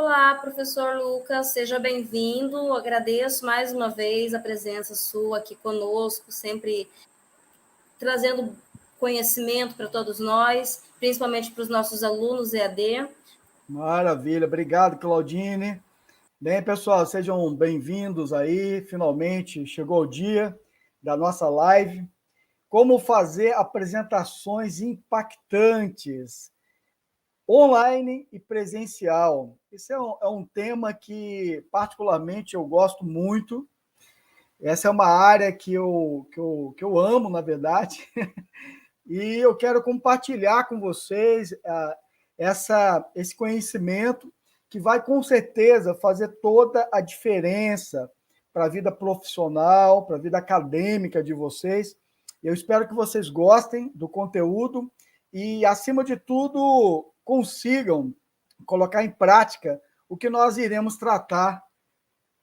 Olá, professor Lucas, seja bem-vindo. Agradeço mais uma vez a presença sua aqui conosco, sempre trazendo conhecimento para todos nós, principalmente para os nossos alunos EAD. Maravilha, obrigado, Claudine. Bem, pessoal, sejam bem-vindos aí. Finalmente chegou o dia da nossa live. Como fazer apresentações impactantes, online e presencial. Esse é um tema que, particularmente, eu gosto muito. Essa é uma área que eu amo, na verdade, e eu quero compartilhar com vocês esse conhecimento que vai, com certeza, fazer toda a diferença para a vida profissional, para a vida acadêmica de vocês. Eu espero que vocês gostem do conteúdo e, acima de tudo, consigam colocar em prática o que nós iremos tratar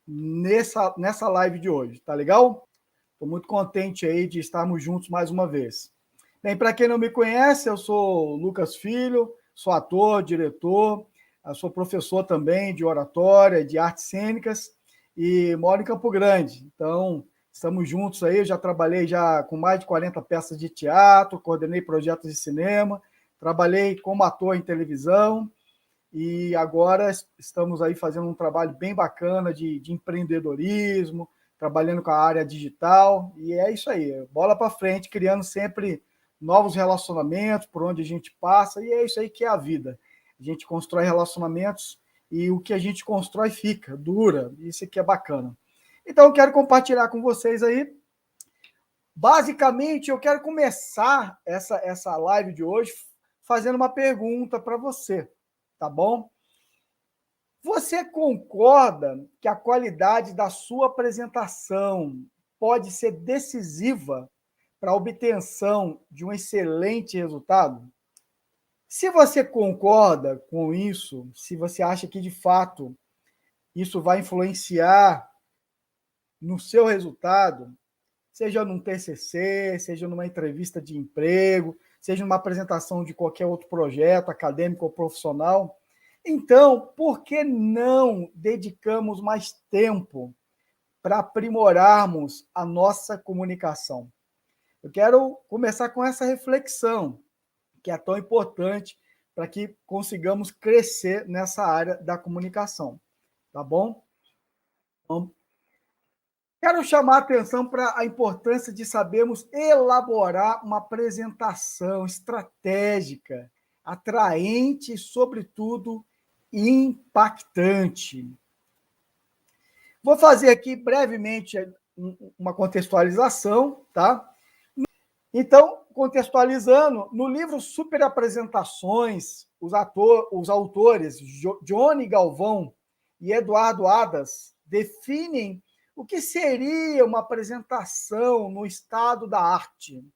nessa live de hoje, tá legal? Estou muito contente aí de estarmos juntos mais uma vez. Bem, para quem não me conhece, eu sou Lucas Filho, sou ator, diretor, sou professor também de oratória, de artes cênicas e moro em Campo Grande. Então, estamos juntos aí, eu já trabalhei com mais de 40 peças de teatro, coordenei projetos de cinema, trabalhei como ator em televisão e agora estamos aí fazendo um trabalho bem bacana de empreendedorismo, trabalhando com a área digital, e é isso aí, bola para frente, criando sempre novos relacionamentos por onde a gente passa, e é isso aí que é a vida. A gente constrói relacionamentos e o que a gente constrói fica, dura, isso aqui é bacana. Então, eu quero compartilhar com vocês aí. Basicamente, eu quero começar essa live de hoje fazendo uma pergunta para você, tá bom? Você concorda que a qualidade da sua apresentação pode ser decisiva para a obtenção de um excelente resultado? Se você concorda com isso, se você acha que de fato isso vai influenciar no seu resultado, seja num TCC, seja numa entrevista de emprego, seja numa apresentação de qualquer outro projeto acadêmico ou profissional, então, por que não dedicamos mais tempo para aprimorarmos a nossa comunicação? Eu quero começar com essa reflexão, que é tão importante para que consigamos crescer nessa área da comunicação, tá bom? Então, quero chamar a atenção para a importância de sabermos elaborar uma apresentação estratégica, atraente e, sobretudo, impactante. Vou fazer aqui brevemente uma contextualização, tá? Então, contextualizando, no livro Super Apresentações, os autores Johnny Galvão e Eduardo Adas definem o que seria uma apresentação no estado da arte.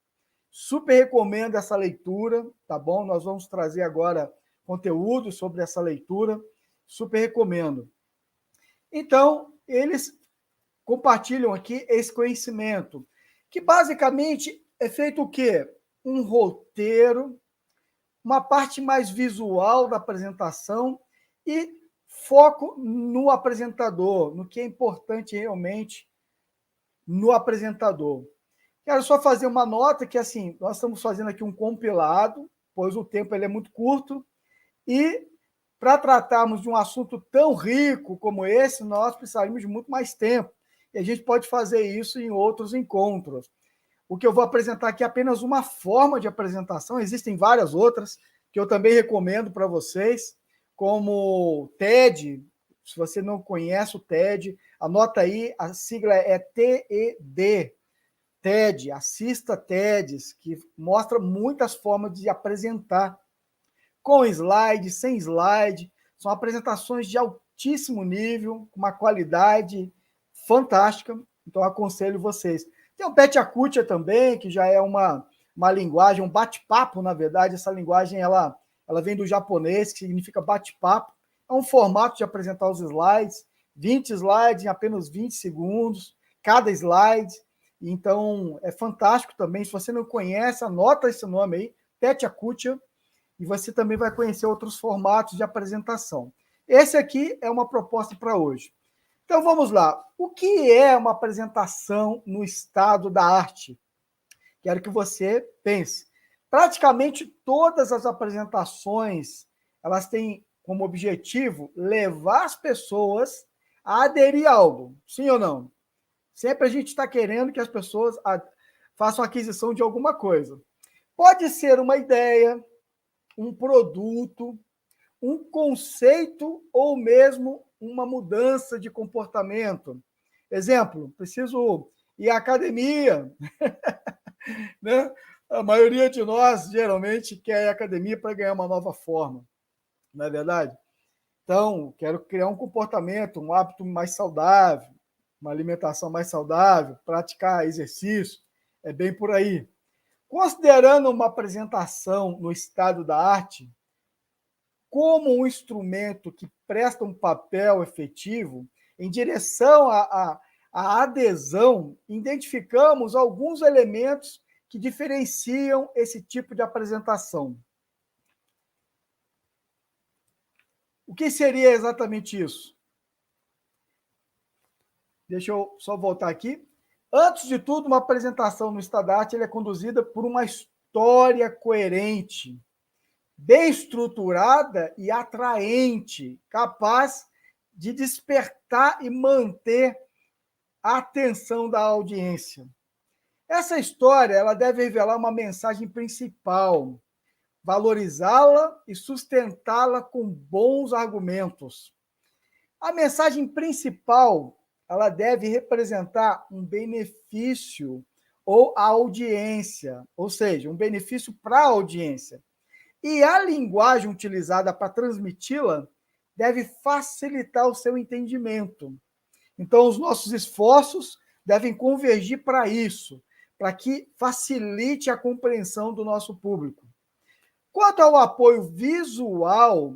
Super recomendo essa leitura, tá bom? Nós vamos trazer agora conteúdo sobre essa leitura, super recomendo. Então, eles compartilham aqui esse conhecimento, que basicamente é feito o quê? Um roteiro, uma parte mais visual da apresentação e foco no apresentador, no que é importante realmente no apresentador. Quero só fazer uma nota que, assim, nós estamos fazendo aqui um compilado, pois o tempo ele é muito curto, e para tratarmos de um assunto tão rico como esse, nós precisaríamos de muito mais tempo. E a gente pode fazer isso em outros encontros. O que eu vou apresentar aqui é apenas uma forma de apresentação, existem várias outras que eu também recomendo para vocês, como o TED. Se você não conhece o TED, anota aí, a sigla é TED. TED, assista TEDs, que mostra muitas formas de apresentar, com slide, sem slide, são apresentações de altíssimo nível, com uma qualidade fantástica, então aconselho vocês. Tem o Pet Acutia também, que já é uma linguagem, um bate-papo, na verdade, essa linguagem ela vem do japonês, que significa bate-papo, é um formato de apresentar os slides, 20 slides em apenas 20 segundos, cada slide. Então, é fantástico também. Se você não conhece, anota esse nome aí, Pet Acutia, e você também vai conhecer outros formatos de apresentação. Esse aqui é uma proposta para hoje. Então, vamos lá. O que é uma apresentação no estado da arte? Quero que você pense. Praticamente todas as apresentações, elas têm como objetivo levar as pessoas a aderir a algo. Sim ou não? Sempre a gente está querendo que as pessoas façam aquisição de alguma coisa. Pode ser uma ideia, um produto, um conceito ou mesmo uma mudança de comportamento. Exemplo, preciso ir à academia, né? A maioria de nós geralmente quer ir à academia para ganhar uma nova forma, não é verdade? Então, quero criar um comportamento, um hábito mais saudável, uma alimentação mais saudável, praticar exercício, é bem por aí. Considerando uma apresentação no estado da arte como um instrumento que presta um papel efetivo em direção à adesão, identificamos alguns elementos que diferenciam esse tipo de apresentação. O que seria exatamente isso? Deixa eu só voltar aqui. Antes de tudo, uma apresentação no estado da arte é conduzida por uma história coerente, bem estruturada e atraente, capaz de despertar e manter a atenção da audiência. Essa história ela deve revelar uma mensagem principal, valorizá-la e sustentá-la com bons argumentos. A mensagem principal ela deve representar um benefício ou a audiência, ou seja, um benefício para a audiência. E a linguagem utilizada para transmiti-la deve facilitar o seu entendimento. Então, os nossos esforços devem convergir para isso, para que facilite a compreensão do nosso público. Quanto ao apoio visual,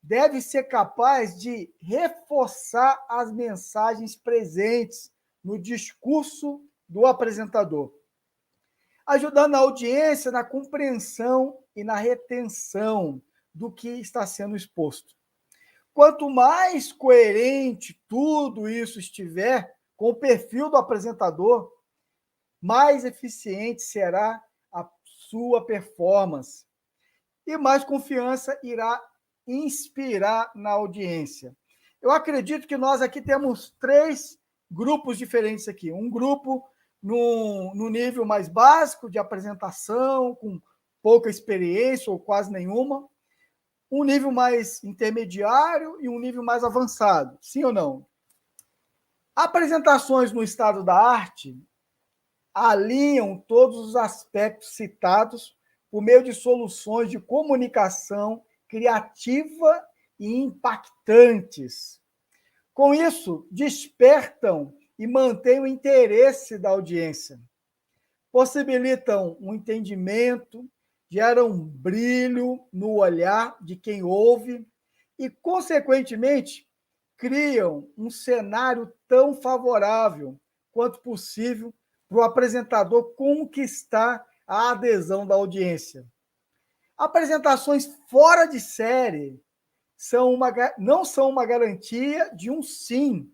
deve ser capaz de reforçar as mensagens presentes no discurso do apresentador, ajudando a audiência na compreensão e na retenção do que está sendo exposto. Quanto mais coerente tudo isso estiver com o perfil do apresentador, mais eficiente será a sua performance e mais confiança irá inspirar na audiência. Eu acredito que nós aqui temos 3 grupos diferentes aqui. Um grupo no nível mais básico de apresentação, com pouca experiência ou quase nenhuma, um nível mais intermediário e um nível mais avançado. Sim ou não? Apresentações no estado da arte alinham todos os aspectos citados por meio de soluções de comunicação criativa e impactantes. Com isso, despertam e mantêm o interesse da audiência, possibilitam um entendimento, geram um brilho no olhar de quem ouve e, consequentemente, criam um cenário tão favorável quanto possível para o apresentador conquistar a adesão da audiência. Apresentações fora de série não são uma garantia de um sim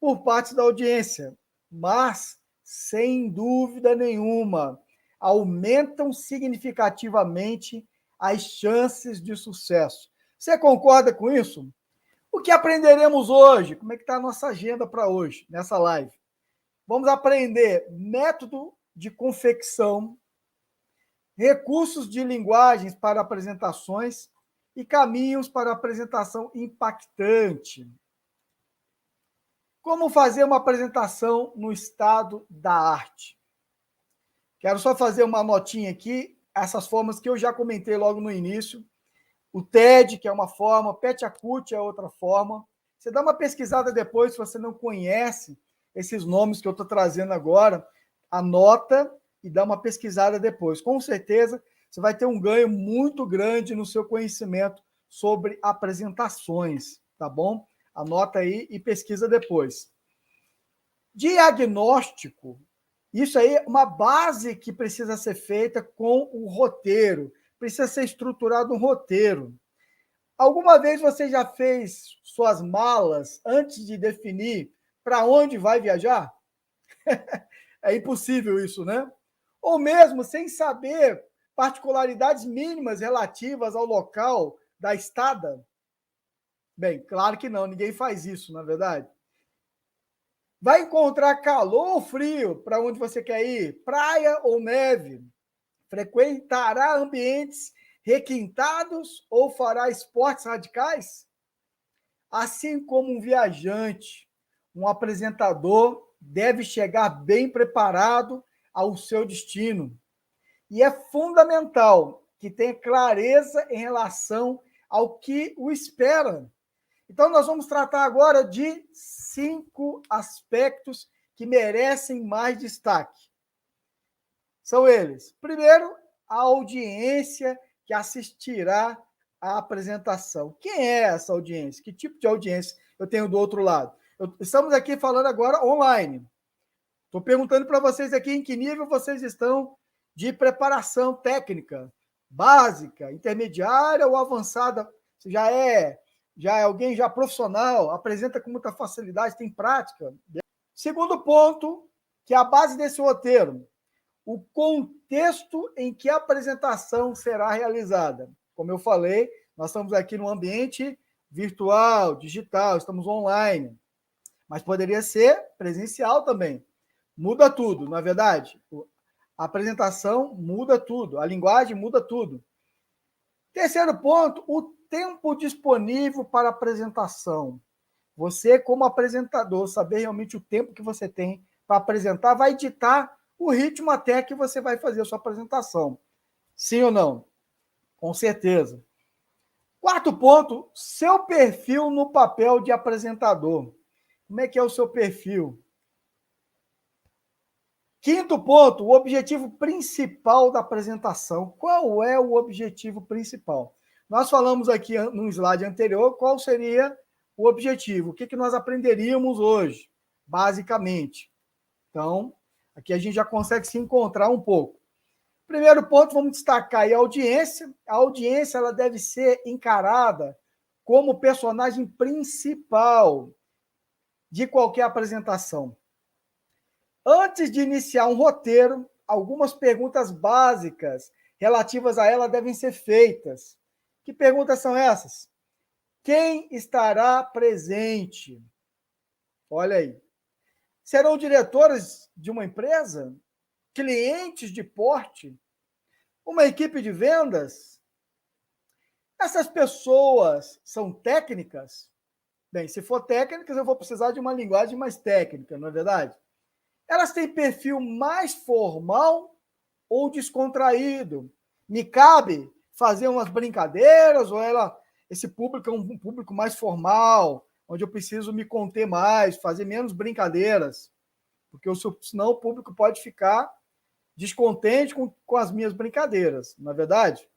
por parte da audiência, mas, sem dúvida nenhuma, aumentam significativamente as chances de sucesso. Você concorda com isso? O que aprenderemos hoje? Como é que está a nossa agenda para hoje, nessa live? Vamos aprender método de confecção, recursos de linguagens para apresentações e caminhos para apresentação impactante. Como fazer uma apresentação no estado da arte? Quero só fazer uma notinha aqui, essas formas que eu já comentei logo no início. O TED, que é uma forma, Petyacut é outra forma. Você dá uma pesquisada depois, se você não conhece esses nomes que eu estou trazendo agora, anota e dá uma pesquisada depois. Com certeza, você vai ter um ganho muito grande no seu conhecimento sobre apresentações, tá bom? Anota aí e pesquisa depois. Diagnóstico. Isso aí é uma base que precisa ser feita com o roteiro. Precisa ser estruturado um roteiro. Alguma vez você já fez suas malas antes de definir para onde vai viajar? É impossível isso, né? Ou mesmo sem saber particularidades mínimas relativas ao local da estada? Bem, claro que não, ninguém faz isso, na verdade. Vai encontrar calor ou frio para onde você quer ir? Praia ou neve? Frequentará ambientes requintados ou fará esportes radicais? Assim como um viajante, um apresentador deve chegar bem preparado ao seu destino. E é fundamental que tenha clareza em relação ao que o espera. Então, nós vamos tratar agora de 5 aspectos que merecem mais destaque. São eles: primeiro, a audiência que assistirá à apresentação. Quem é essa audiência? Que tipo de audiência eu tenho do outro lado? Estamos aqui falando agora online. Estou perguntando para vocês aqui em que nível vocês estão de preparação técnica, básica, intermediária ou avançada. Você já é alguém já profissional, apresenta com muita facilidade, tem prática. Segundo ponto, que é a base desse roteiro, o contexto em que a apresentação será realizada. Como eu falei, nós estamos aqui no ambiente virtual, digital, estamos online, mas poderia ser presencial também. Muda tudo, não é verdade? A apresentação muda tudo, a linguagem muda tudo. Terceiro ponto, o tempo disponível para apresentação. Você, como apresentador, saber realmente o tempo que você tem para apresentar vai ditar o ritmo até que você vai fazer a sua apresentação. Sim ou não? Com certeza. Quarto ponto, seu perfil no papel de apresentador. Como é que é o seu perfil? Quinto ponto, o objetivo principal da apresentação. Qual é o objetivo principal? Nós falamos aqui no slide anterior qual seria o objetivo, o que nós aprenderíamos hoje, basicamente. Então, aqui a gente já consegue se encontrar um pouco. Primeiro ponto, vamos destacar aí a audiência. A audiência ela deve ser encarada como personagem principal de qualquer apresentação. Antes de iniciar um roteiro, algumas perguntas básicas relativas a ela devem ser feitas. Que perguntas são essas? Quem estará presente? Olha aí. Serão diretores de uma empresa? Clientes de porte? Uma equipe de vendas? Essas pessoas são técnicas? Bem, se for técnicas, eu vou precisar de uma linguagem mais técnica, não é verdade? Elas têm perfil mais formal ou descontraído? Me cabe fazer umas brincadeiras ou esse público é um público mais formal, onde eu preciso me conter mais, fazer menos brincadeiras? Porque senão o público pode ficar descontente com as minhas brincadeiras, não é verdade?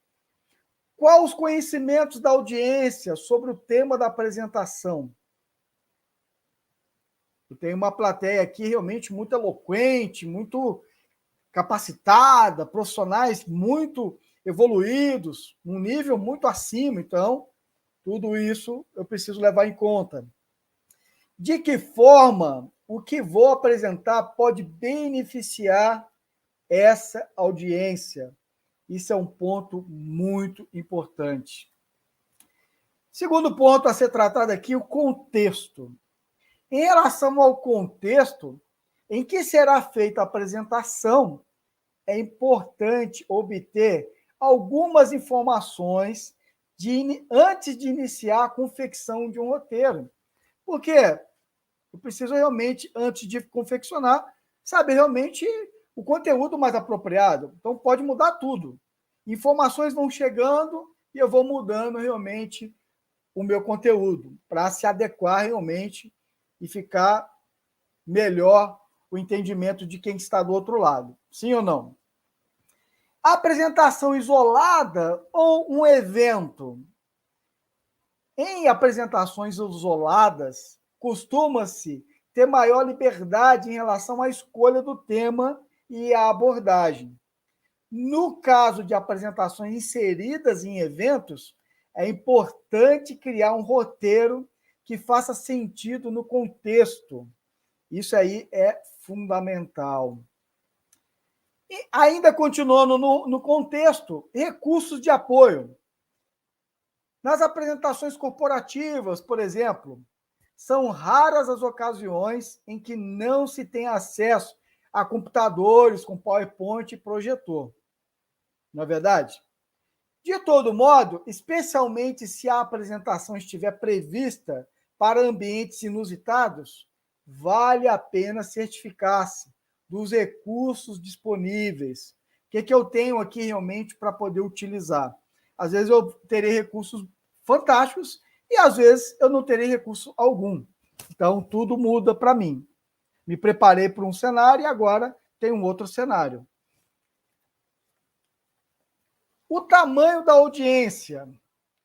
Quais os conhecimentos da audiência sobre o tema da apresentação? Eu tenho uma plateia aqui realmente muito eloquente, muito capacitada, profissionais muito evoluídos, num nível muito acima. Então, tudo isso eu preciso levar em conta. De que forma o que vou apresentar pode beneficiar essa audiência? Isso é um ponto muito importante. Segundo ponto a ser tratado aqui, o contexto. Em relação ao contexto em que será feita a apresentação, é importante obter algumas informações antes de iniciar a confecção de um roteiro. Porque eu preciso realmente, antes de confeccionar, saber realmente o conteúdo mais apropriado. Então, pode mudar tudo. Informações vão chegando e eu vou mudando realmente o meu conteúdo para se adequar realmente e ficar melhor o entendimento de quem está do outro lado. Sim ou não? A apresentação isolada ou um evento? Em apresentações isoladas, costuma-se ter maior liberdade em relação à escolha do tema e à abordagem. No caso de apresentações inseridas em eventos, É importante criar um roteiro que faça sentido no contexto. Isso aí é fundamental. E ainda continuando no contexto, recursos de apoio. Nas apresentações corporativas, por exemplo, são raras as ocasiões em que não se tem acesso a computadores com PowerPoint e projetor. Não é verdade? De todo modo, especialmente se a apresentação estiver prevista para ambientes inusitados, vale a pena certificar-se dos recursos disponíveis. O que eu tenho aqui realmente para poder utilizar? Às vezes eu terei recursos fantásticos e às vezes eu não terei recurso algum. Então, tudo muda para mim. Me preparei para um cenário e agora tem um outro cenário. O tamanho da audiência.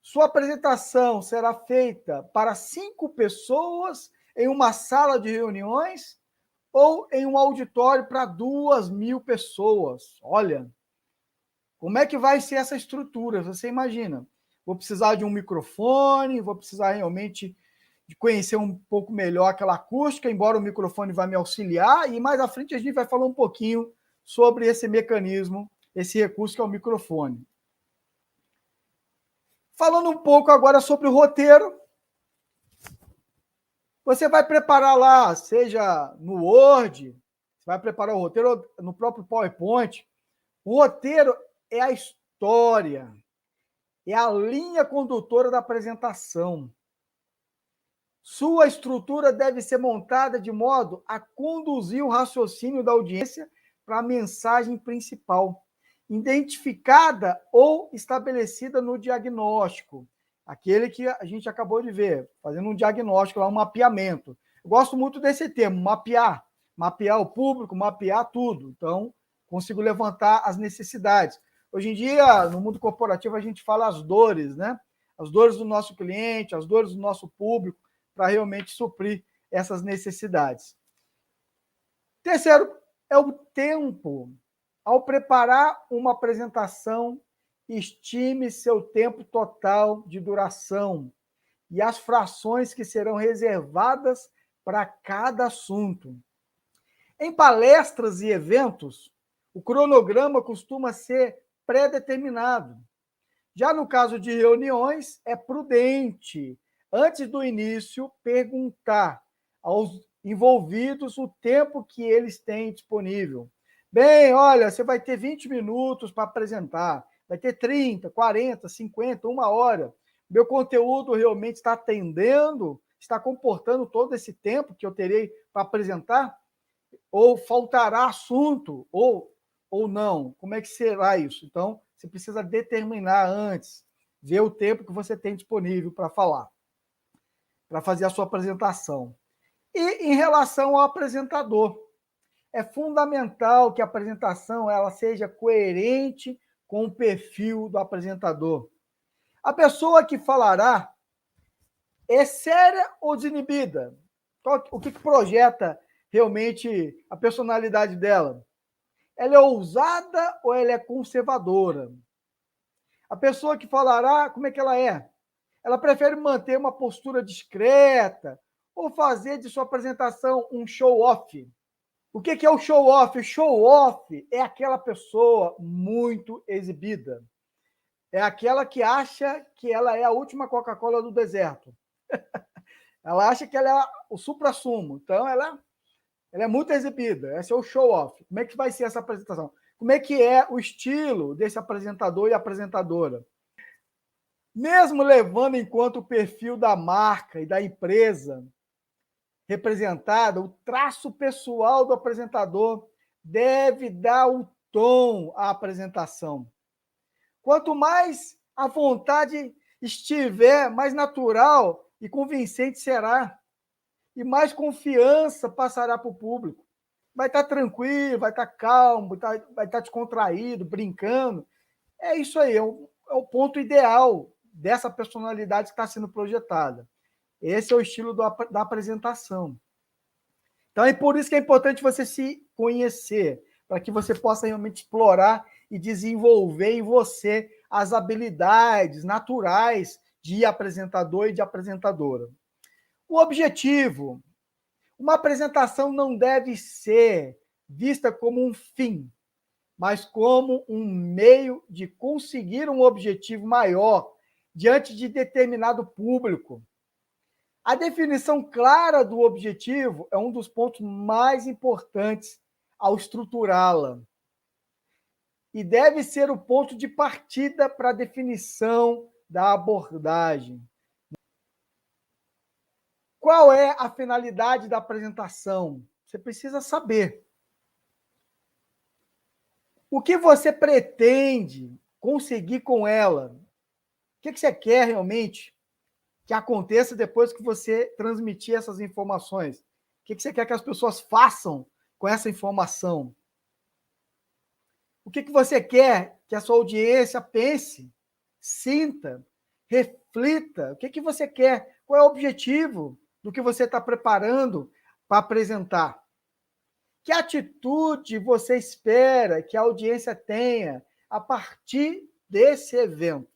Sua apresentação será feita para 5 pessoas em uma sala de reuniões ou em um auditório para 2.000 pessoas. Olha, como é que vai ser essa estrutura? Você imagina. Vou precisar de um microfone, vou precisar realmente de conhecer um pouco melhor aquela acústica, embora o microfone vá me auxiliar, e mais à frente a gente vai falar um pouquinho sobre esse mecanismo, esse recurso que é o microfone. Falando um pouco agora sobre o roteiro, você vai preparar lá, seja no Word, você vai preparar o roteiro no próprio PowerPoint. O roteiro é a história, é a linha condutora da apresentação. Sua estrutura deve ser montada de modo a conduzir o raciocínio da audiência para a mensagem principal, identificada ou estabelecida no diagnóstico, aquele que a gente acabou de ver, fazendo um diagnóstico, um mapeamento. Eu gosto muito desse termo, mapear o público, mapear tudo. Então, consigo levantar as necessidades. Hoje em dia, no mundo corporativo, a gente fala as dores, né? As dores do nosso cliente, as dores do nosso público, para realmente suprir essas necessidades. Terceiro, é o tempo. Ao preparar uma apresentação, estime seu tempo total de duração e as frações que serão reservadas para cada assunto. Em palestras e eventos, o cronograma costuma ser pré-determinado. Já no caso de reuniões, é prudente, antes do início, perguntar aos envolvidos o tempo que eles têm disponível. Bem, olha, você vai ter 20 minutos para apresentar, vai ter 30, 40, 50, 1 hora. Meu conteúdo realmente está atendendo, está comportando todo esse tempo que eu terei para apresentar? Ou faltará assunto, ou não? Como é que será isso? Então, você precisa determinar antes, ver o tempo que você tem disponível para falar, para fazer a sua apresentação. E em relação ao apresentador, é fundamental que a apresentação ela seja coerente com o perfil do apresentador. A pessoa que falará é séria ou desinibida? O que projeta realmente a personalidade dela? Ela é ousada ou ela é conservadora? A pessoa que falará, como é que ela é? Ela prefere manter uma postura discreta ou fazer de sua apresentação um show-off? O que é o show-off? O show-off é aquela pessoa muito exibida. É aquela que acha que ela é a última Coca-Cola do deserto. Ela acha que ela é o supra-sumo. Então, ela é muito exibida. Esse é o show-off. Como é que vai ser essa apresentação? Como é que é o estilo desse apresentador e apresentadora? Mesmo levando em conta o perfil da marca e da empresa representada, o traço pessoal do apresentador deve dar o tom à apresentação. Quanto mais a vontade estiver, mais natural e convincente será. E mais confiança passará para o público. Vai estar tranquilo, vai estar calmo, vai estar descontraído, brincando. É isso aí, é o ponto ideal dessa personalidade que está sendo projetada. Esse é o estilo da apresentação. Então, é por isso que é importante você se conhecer, para que você possa realmente explorar e desenvolver em você as habilidades naturais de apresentador e de apresentadora. O objetivo: uma apresentação não deve ser vista como um fim, mas como um meio de conseguir um objetivo maior diante de determinado público. A definição clara do objetivo é um dos pontos mais importantes ao estruturá-la e deve ser o ponto de partida para a definição da abordagem. Qual é a finalidade da apresentação? Você precisa saber. O que você pretende conseguir com ela? O que você quer realmente que aconteça depois que você transmitir essas informações? O que você quer que as pessoas façam com essa informação? O que você quer que a sua audiência pense, sinta, reflita? O que você quer? Qual é o objetivo do que você está preparando para apresentar? Que atitude você espera que a audiência tenha a partir desse evento?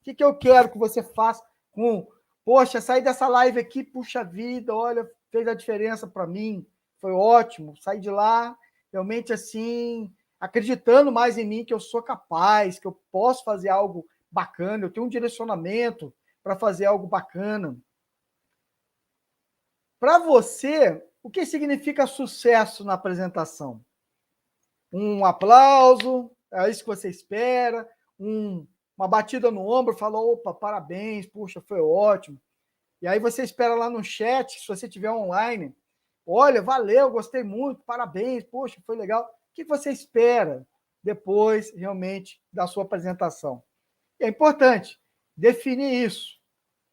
O que eu quero que você faça com... Poxa, sair dessa live aqui, puxa vida, olha, fez a diferença para mim, foi ótimo. Saí de lá, realmente assim, acreditando mais em mim, que eu sou capaz, que eu posso fazer algo bacana, eu tenho um direcionamento para fazer algo bacana. Para você, o que significa sucesso na apresentação? Um aplauso, é isso que você espera, uma batida no ombro, fala, opa, parabéns, puxa, foi ótimo. E aí você espera lá no chat, se você estiver online, olha, valeu, gostei muito, parabéns, poxa, foi legal. O que você espera depois, realmente, da sua apresentação? E é importante definir isso.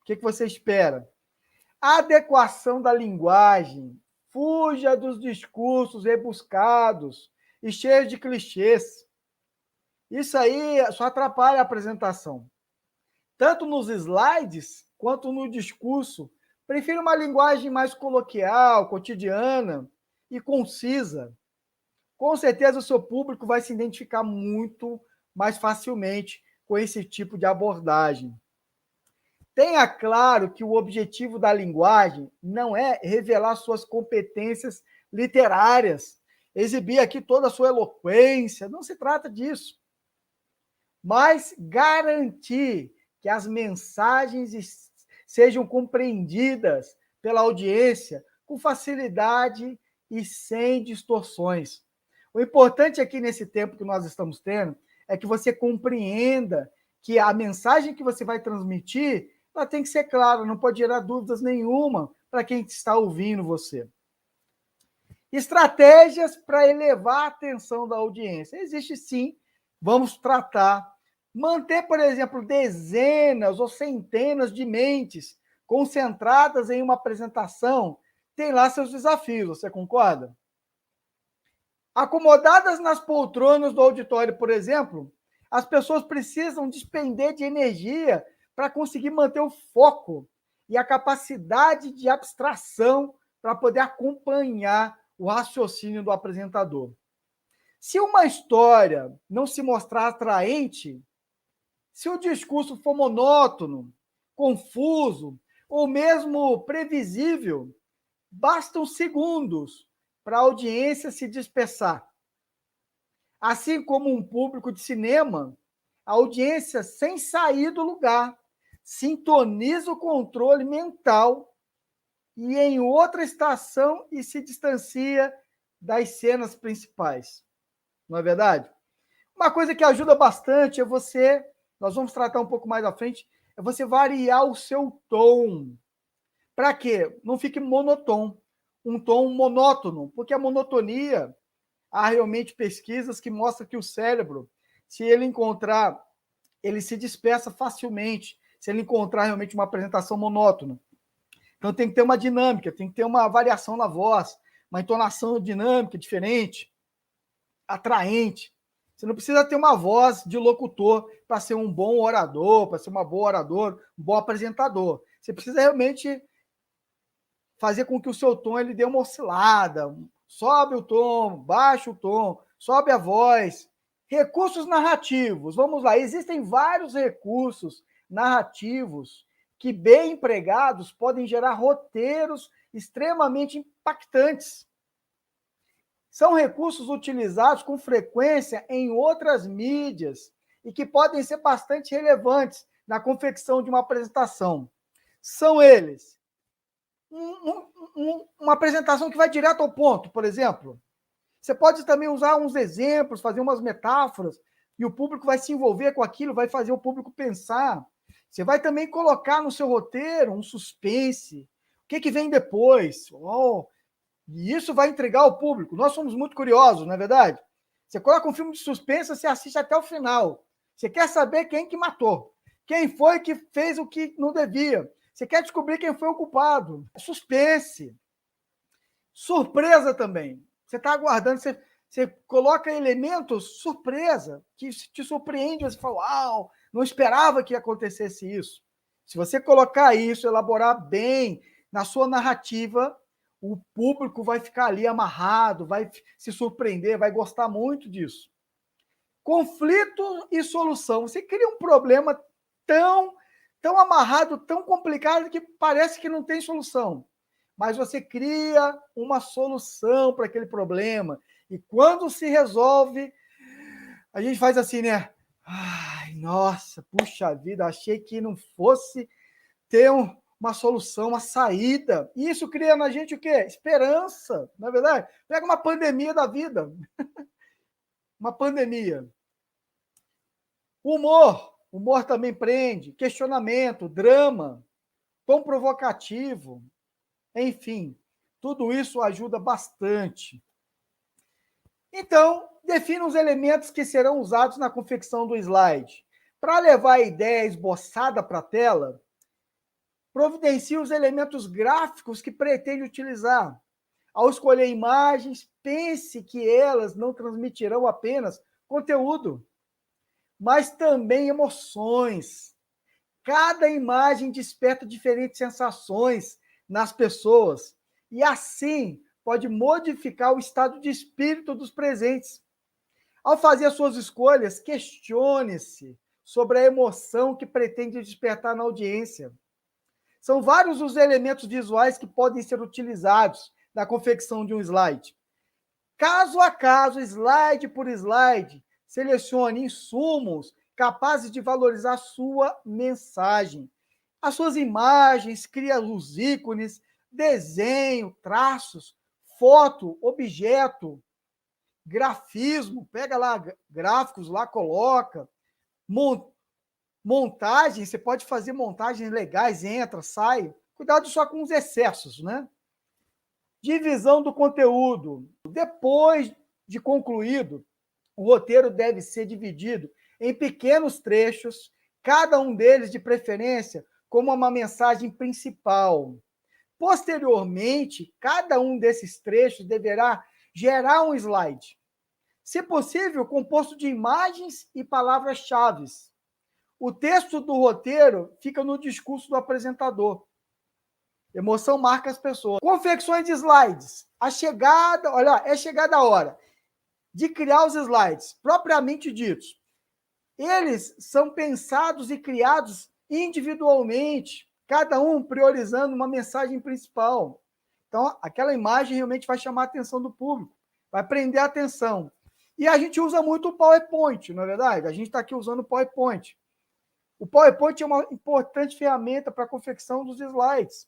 O que você espera? Adequação da linguagem. Fuja dos discursos rebuscados e cheios de clichês. Isso aí só atrapalha a apresentação. Tanto nos slides quanto no discurso. Prefiro uma linguagem mais coloquial, cotidiana e concisa. Com certeza o seu público vai se identificar muito mais facilmente com esse tipo de abordagem. Tenha claro que o objetivo da linguagem não é revelar suas competências literárias, exibir aqui toda a sua eloquência, não se trata disso. Mas garantir que as mensagens sejam compreendidas pela audiência com facilidade e sem distorções. O importante aqui nesse tempo que nós estamos tendo é que você compreenda que a mensagem que você vai transmitir ela tem que ser clara, não pode gerar dúvidas nenhuma para quem está ouvindo você. Estratégias para elevar a atenção da audiência. Existe sim, vamos tratar. Manter, por exemplo, dezenas ou centenas de mentes concentradas em uma apresentação tem lá seus desafios, você concorda? Acomodadas nas poltronas do auditório, por exemplo, as pessoas precisam despender de energia para conseguir manter o foco e a capacidade de abstração para poder acompanhar o raciocínio do apresentador. Se uma história não se mostrar atraente, se o discurso for monótono, confuso ou mesmo previsível, bastam segundos para a audiência se dispersar. Assim como um público de cinema, a audiência, sem sair do lugar, sintoniza o controle mental e em outra estação e se distancia das cenas principais. Não é verdade? Uma coisa que ajuda bastante é você, nós vamos tratar um pouco mais à frente, é você variar o seu tom. Para quê? Não fique monotônico, um tom monótono, porque a monotonia, há realmente pesquisas que mostram que o cérebro, se ele encontrar, ele se dispersa facilmente, se ele encontrar realmente uma apresentação monótona. Então tem que ter uma dinâmica, tem que ter uma variação na voz, uma entonação dinâmica diferente, atraente. Você não precisa ter uma voz de locutor para ser um bom orador, para ser uma boa orador, um bom apresentador. Você precisa realmente fazer com que o seu tom ele dê uma oscilada, sobe o tom, baixa o tom, sobe a voz, Recursos narrativos. Vamos lá, existem vários recursos narrativos que, bem empregados, podem gerar roteiros extremamente impactantes. São recursos utilizados com frequência em outras mídias e que podem ser bastante relevantes na confecção de uma apresentação. São eles: uma apresentação que vai direto ao ponto, por exemplo. Você pode também usar uns exemplos, fazer umas metáforas, e o público vai se envolver com aquilo, vai fazer o público pensar. Você vai também colocar no seu roteiro um suspense. O que vem depois? E isso vai entregar ao público. Nós somos muito curiosos, não é verdade? Você coloca um filme de suspense, você assiste até o final. Você quer saber quem que matou, quem foi que fez o que não devia. Você quer descobrir quem foi o culpado. Suspense. Surpresa também. Você está aguardando, você coloca elementos surpresa, que te surpreende, você fala, uau, não esperava que acontecesse isso. Se você colocar isso, elaborar bem na sua narrativa, o público vai ficar ali amarrado, vai se surpreender, vai gostar muito disso. Conflito e solução. Você cria um problema tão amarrado, tão complicado, que parece que não tem solução. Mas você cria uma solução para aquele problema. E quando se resolve, a gente faz assim, né? Ai, nossa, puxa vida, achei que não fosse ter uma solução, uma saída. E isso cria na gente o quê? Esperança, não é verdade? Pega uma pandemia da vida. Uma pandemia. Humor também prende. Questionamento, drama, tom provocativo. Enfim, tudo isso ajuda bastante. Então, defina os elementos que serão usados na confecção do slide. Para levar a ideia esboçada para a tela, providencie os elementos gráficos que pretende utilizar. Ao escolher imagens, pense que elas não transmitirão apenas conteúdo, mas também emoções. Cada imagem desperta diferentes sensações nas pessoas e, assim, pode modificar o estado de espírito dos presentes. Ao fazer as suas escolhas, questione-se sobre a emoção que pretende despertar na audiência. São vários os elementos visuais que podem ser utilizados na confecção de um slide. Caso a caso, slide por slide, selecione insumos capazes de valorizar sua mensagem. As suas imagens, cria os ícones, desenho, traços, foto, objeto, grafismo, pega lá gráficos, lá coloca. Montagem, você pode fazer montagens legais, entra, sai. Cuidado só com os excessos, né? Divisão do conteúdo. Depois de concluído, o roteiro deve ser dividido em pequenos trechos, cada um deles, de preferência, como uma mensagem principal. Posteriormente, cada um desses trechos deverá gerar um slide, se possível, composto de imagens e palavras-chave. O texto do roteiro fica no discurso do apresentador. Emoção marca as pessoas. Confecções de slides. É chegada a hora de criar os slides, propriamente ditos. Eles são pensados e criados individualmente, cada um priorizando uma mensagem principal. Então, aquela imagem realmente vai chamar a atenção do público, vai prender a atenção. E a gente usa muito o PowerPoint, não é verdade? A gente está aqui usando o PowerPoint. O PowerPoint é uma importante ferramenta para a confecção dos slides.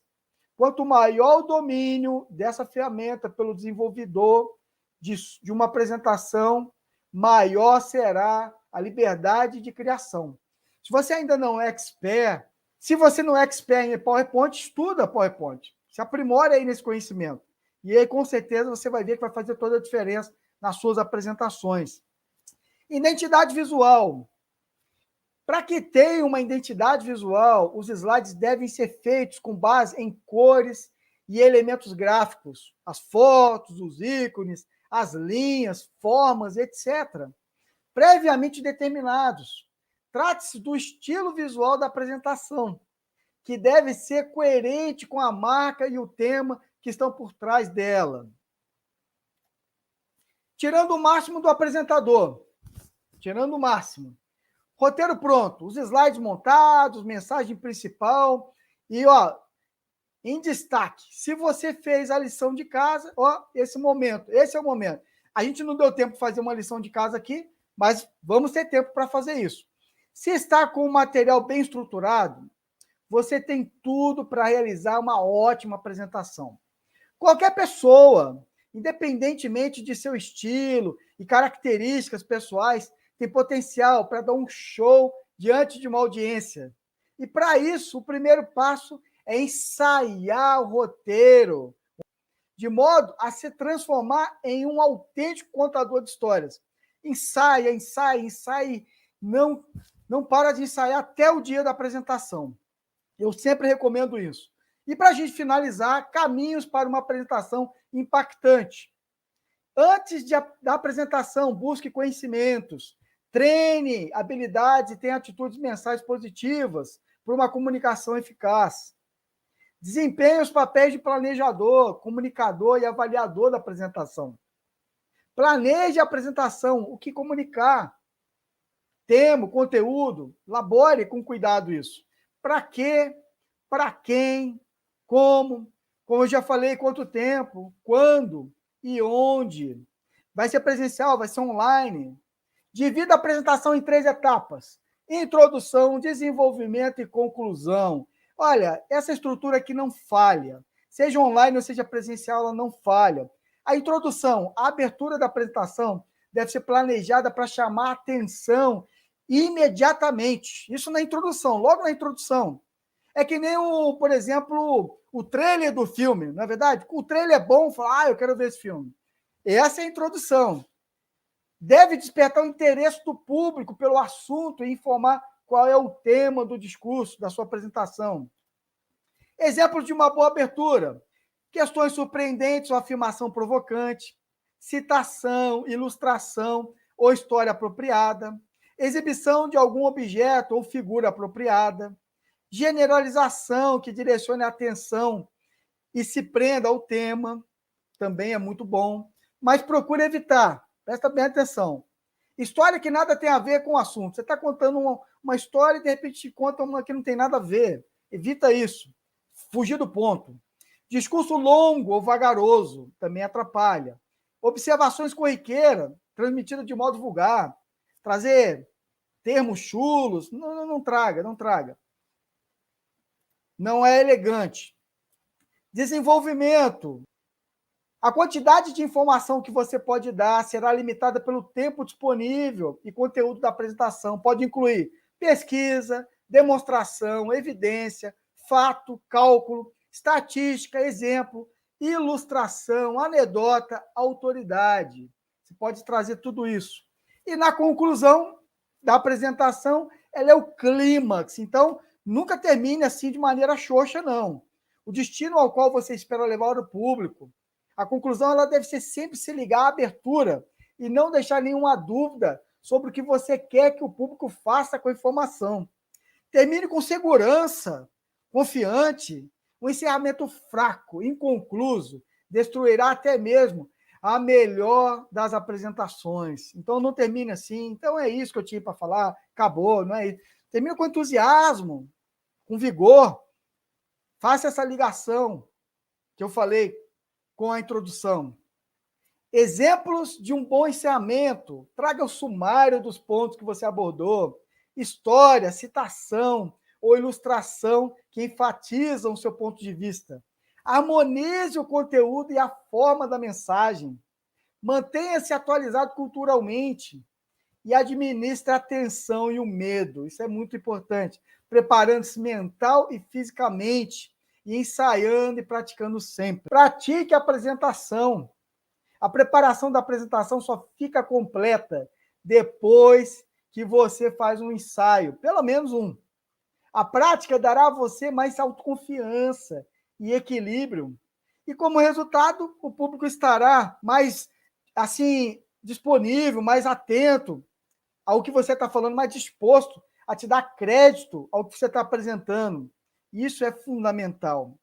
Quanto maior o domínio dessa ferramenta pelo desenvolvedor de uma apresentação, maior será a liberdade de criação. Se você ainda não é expert, se você não é expert em PowerPoint, estuda PowerPoint. Se aprimora aí nesse conhecimento. E aí, com certeza, você vai ver que vai fazer toda a diferença nas suas apresentações. Identidade visual. Para que tenha uma identidade visual, os slides devem ser feitos com base em cores e elementos gráficos, as fotos, os ícones, as linhas, formas, etc., previamente determinados. Trata-se do estilo visual da apresentação, que deve ser coerente com a marca e o tema que estão por trás dela. Tirando o máximo do apresentador. tirando o máximo. Roteiro pronto, os slides montados, mensagem principal e, ó, em destaque, se você fez a lição de casa, ó, esse é o momento. A gente não deu tempo de fazer uma lição de casa aqui, mas vamos ter tempo para fazer isso. Se está com o material bem estruturado, você tem tudo para realizar uma ótima apresentação. Qualquer pessoa, independentemente de seu estilo e características pessoais, tem potencial para dar um show diante de uma audiência. E para isso, o primeiro passo é ensaiar o roteiro, de modo a se transformar em um autêntico contador de histórias. Ensaia, ensaia, ensaia. Não para de ensaiar até o dia da apresentação. Eu sempre recomendo isso. E para a gente finalizar, caminhos para uma apresentação impactante. Antes da apresentação, busque conhecimentos, treine habilidades e tenha atitudes mensais positivas para uma comunicação eficaz. Desempenhe os papéis de planejador, comunicador e avaliador da apresentação. Planeje a apresentação, o que comunicar. Tema, conteúdo, elabore com cuidado isso. Para quê? Para quem? Como eu já falei, quanto tempo, quando e onde. Vai ser presencial, vai ser online. Divida a apresentação em 3 etapas: introdução, desenvolvimento e conclusão. Olha, essa estrutura aqui não falha. Seja online ou seja presencial, ela não falha. A introdução, a abertura da apresentação deve ser planejada para chamar a atenção imediatamente. Isso na introdução, logo na introdução. É que nem, por exemplo, o trailer do filme, não é verdade? O trailer é bom, fala, eu quero ver esse filme. Essa é a introdução. Deve despertar o interesse do público pelo assunto e informar qual é o tema do discurso, da sua apresentação. Exemplos de uma boa abertura: questões surpreendentes ou afirmação provocante, citação, ilustração ou história apropriada, exibição de algum objeto ou figura apropriada, generalização que direcione a atenção e se prenda ao tema, também é muito bom, mas procure evitar, presta bem atenção, história que nada tem a ver com o assunto. Você está contando uma história e de repente te conta uma que não tem nada a ver. Evita isso, fugir do ponto. Discurso longo ou vagaroso também atrapalha. Observações corriqueiras, transmitidas de modo vulgar, trazer termos chulos, não traga, não traga. Não é elegante. Desenvolvimento. A quantidade de informação que você pode dar será limitada pelo tempo disponível e conteúdo da apresentação. Pode incluir pesquisa, demonstração, evidência, fato, cálculo, estatística, exemplo, ilustração, anedota, autoridade. Você pode trazer tudo isso. E na conclusão da apresentação, ela é o clímax. Então, nunca termine assim de maneira xoxa, não. O destino ao qual você espera levar o público. A conclusão ela deve ser sempre se ligar à abertura e não deixar nenhuma dúvida sobre o que você quer que o público faça com a informação. Termine com segurança, confiante. Um encerramento fraco, inconcluso, destruirá até mesmo a melhor das apresentações. Então, não termine assim. Então, é isso que eu tinha para falar. Acabou, não é isso. Termine com entusiasmo, com vigor. Faça essa ligação que eu falei com a introdução. Exemplos de um bom encerramento. Traga o sumário dos pontos que você abordou. História, citação ou ilustração que enfatizam o seu ponto de vista. Harmonize o conteúdo e a forma da mensagem. Mantenha-se atualizado culturalmente e administre a tensão e o medo. Isso é muito importante. Preparando-se mental e fisicamente e ensaiando e praticando sempre. Pratique a apresentação. A preparação da apresentação só fica completa depois que você faz um ensaio, pelo menos um. A prática dará a você mais autoconfiança e equilíbrio. E como resultado, o público estará mais assim disponível, mais atento ao que você está falando, mais disposto a te dar crédito ao que você está apresentando. Isso é fundamental.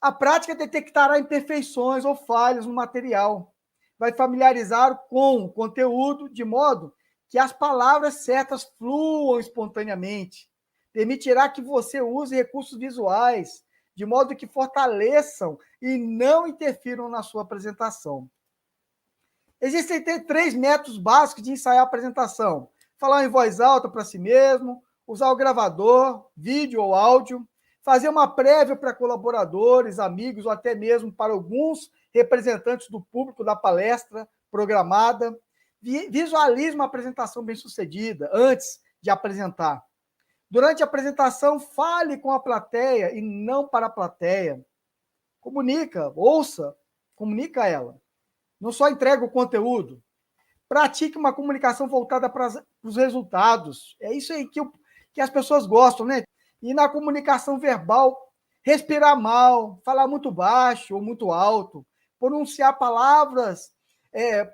A prática detectará imperfeições ou falhas no material. Vai familiarizar com o conteúdo de modo que as palavras certas fluam espontaneamente. Permitirá que você use recursos visuais, de modo que fortaleçam e não interfiram na sua apresentação. Existem 3 métodos básicos de ensaiar a apresentação. Falar em voz alta para si mesmo, usar o gravador, vídeo ou áudio, fazer uma prévia para colaboradores, amigos ou até mesmo para alguns representantes do público da palestra programada. Visualize uma apresentação bem-sucedida antes de apresentar. Durante a apresentação, fale com a plateia e não para a plateia. Comunica, ouça, comunica a ela. Não só entrega o conteúdo. Pratique uma comunicação voltada para os resultados. É isso aí que as pessoas gostam, né? E na comunicação verbal, respirar mal, falar muito baixo ou muito alto, pronunciar palavras,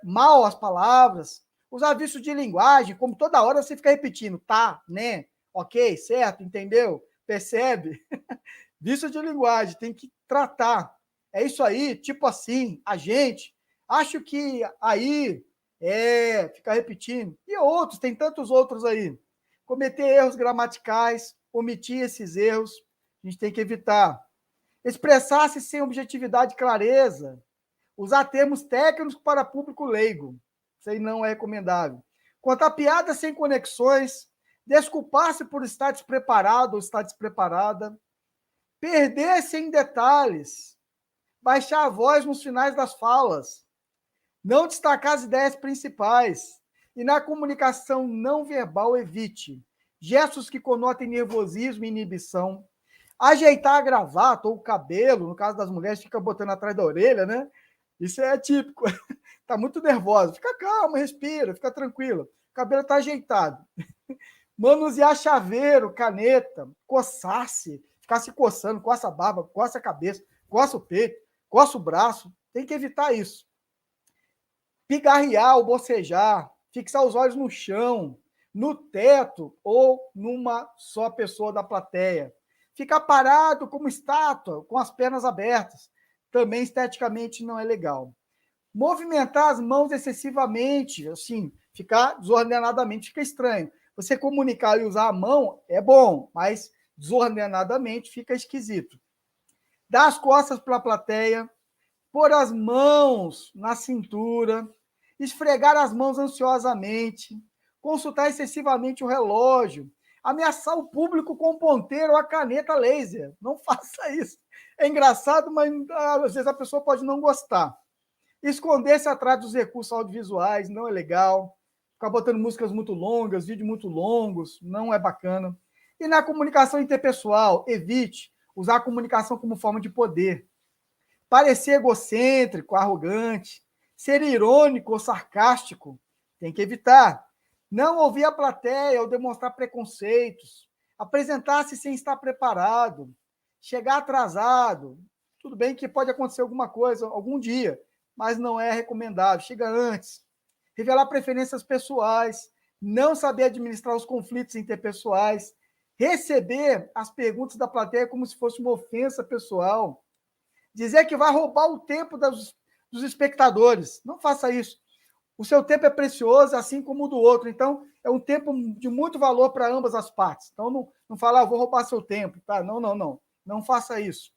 mal as palavras, usar vícios de linguagem, como toda hora você fica repetindo, tá, né, ok, certo, entendeu? Percebe? Vício de linguagem, tem que tratar. É isso aí, tipo assim, a gente, acho que aí, ficar repetindo. E outros, tem tantos outros aí. Cometer erros gramaticais, omitir esses erros, a gente tem que evitar. Expressar-se sem objetividade e clareza. Usar termos técnicos para público leigo. Isso aí não é recomendável. Contar piadas sem conexões. Desculpar-se por estar despreparado ou estar despreparada. Perder-se em detalhes. Baixar a voz nos finais das falas. Não destacar as ideias principais. E na comunicação não verbal, evite gestos que conotem nervosismo e inibição. Ajeitar a gravata ou o cabelo, no caso das mulheres, fica botando atrás da orelha, né? Isso é típico. Está muito nervosa. Fica calma, respira, fica tranquila. O cabelo está ajeitado. Manusear chaveiro, caneta, coçar-se, ficar se coçando, coça a barba, coça a cabeça, coça o peito, coça o braço. Tem que evitar isso. Pigarrear ou bocejar, fixar os olhos no chão, no teto ou numa só pessoa da plateia. Ficar parado como estátua, com as pernas abertas. Também esteticamente não é legal. Movimentar as mãos excessivamente, assim, ficar desordenadamente fica estranho. Você comunicar e usar a mão é bom, mas desordenadamente fica esquisito. Dar as costas para a plateia, pôr as mãos na cintura, esfregar as mãos ansiosamente, consultar excessivamente o relógio, ameaçar o público com o ponteiro ou a caneta laser. Não faça isso. É engraçado, mas às vezes a pessoa pode não gostar. Esconder-se atrás dos recursos audiovisuais não é legal. Ficar botando músicas muito longas, vídeos muito longos, não é bacana. E na comunicação interpessoal, evite usar a comunicação como forma de poder. Parecer egocêntrico, arrogante, ser irônico ou sarcástico, tem que evitar. Não ouvir a plateia ou demonstrar preconceitos. Apresentar-se sem estar preparado. Chegar atrasado. Tudo bem que pode acontecer alguma coisa algum dia, mas não é recomendável. Chega antes. Revelar preferências pessoais. Não saber administrar os conflitos interpessoais. Receber as perguntas da plateia como se fosse uma ofensa pessoal. Dizer que vai roubar o tempo dos espectadores. Não faça isso. O seu tempo é precioso, assim como o do outro. Então, é um tempo de muito valor para ambas as partes. Então, não falar, vou roubar seu tempo. Tá? Não. Não faça isso.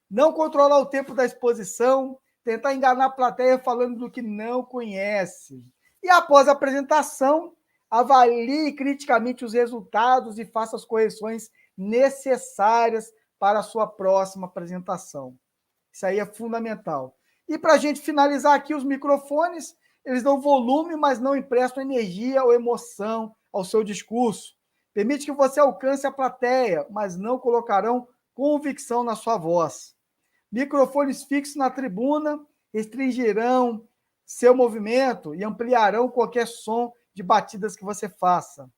Não controlar o tempo da exposição, tentar enganar a plateia falando do que não conhece. E após a apresentação, avalie criticamente os resultados e faça as correções necessárias para a sua próxima apresentação. Isso aí é fundamental. E para a gente finalizar aqui, os microfones, eles dão volume, mas não emprestam energia ou emoção ao seu discurso. Permite que você alcance a plateia, mas não colocarão convicção na sua voz. Microfones fixos na tribuna restringirão seu movimento e ampliarão qualquer som de batidas que você faça.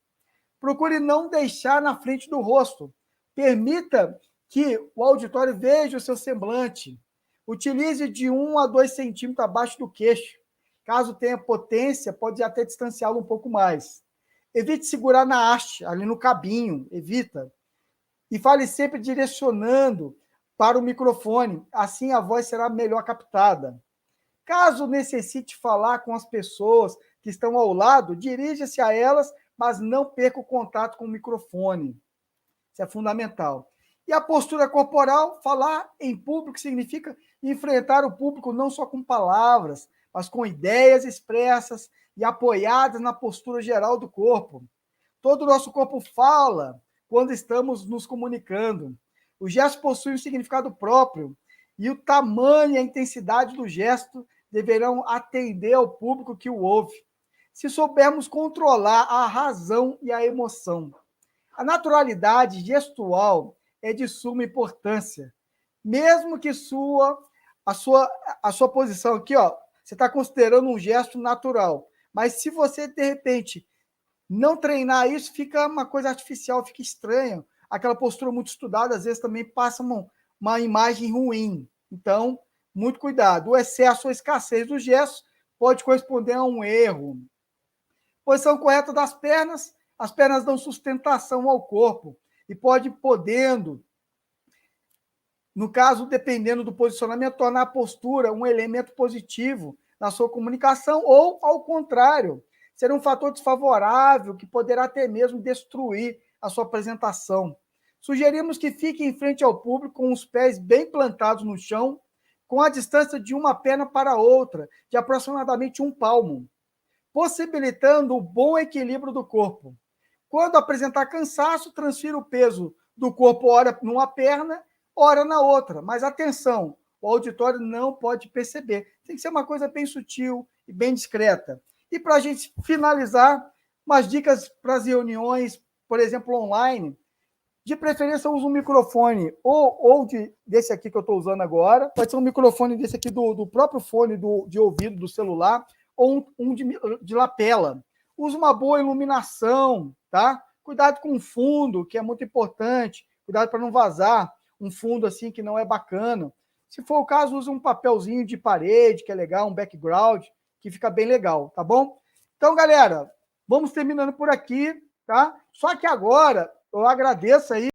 Procure não deixar na frente do rosto. Permita que o auditório veja o seu semblante. Utilize de 1 a 2 centímetros abaixo do queixo. Caso tenha potência, pode até distanciá-lo um pouco mais. Evite segurar na haste, ali no cabinho, evita. E fale sempre direcionando para o microfone, assim a voz será melhor captada. Caso necessite falar com as pessoas, que estão ao lado, dirija-se a elas, mas não perca o contato com o microfone. Isso é fundamental. E a postura corporal, falar em público significa enfrentar o público não só com palavras, mas com ideias expressas e apoiadas na postura geral do corpo. Todo o nosso corpo fala quando estamos nos comunicando. O gesto possui um significado próprio e o tamanho e a intensidade do gesto deverão atender ao público que o ouve. Se soubermos controlar a razão e a emoção. A naturalidade gestual é de suma importância. Mesmo que a sua posição aqui, ó, você está considerando um gesto natural. Mas se você, de repente, não treinar isso, fica uma coisa artificial, fica estranho. Aquela postura muito estudada, às vezes, também passa uma imagem ruim. Então, muito cuidado. O excesso ou escassez dos gestos pode corresponder a um erro. Posição correta das pernas. As pernas dão sustentação ao corpo e podendo, no caso, dependendo do posicionamento, tornar a postura um elemento positivo na sua comunicação ou, ao contrário, ser um fator desfavorável que poderá até mesmo destruir a sua apresentação. Sugerimos que fique em frente ao público com os pés bem plantados no chão, com a distância de uma perna para a outra, de aproximadamente 1 palmo, possibilitando o bom equilíbrio do corpo. Quando apresentar cansaço, transfira o peso do corpo ora numa perna, ora na outra. Mas atenção, o auditório não pode perceber. Tem que ser uma coisa bem sutil e bem discreta. E para a gente finalizar, umas dicas para as reuniões, por exemplo, online. De preferência, use um microfone ou desse aqui que eu estou usando agora. Pode ser um microfone desse aqui do próprio fone de ouvido do celular ou um de lapela. Use uma boa iluminação, tá? Cuidado com o fundo, que é muito importante. Cuidado para não vazar um fundo assim que não é bacana. Se for o caso, use um papelzinho de parede, que é legal, um background, que fica bem legal, tá bom? Então, galera, vamos terminando por aqui, tá? Só que agora eu agradeço aí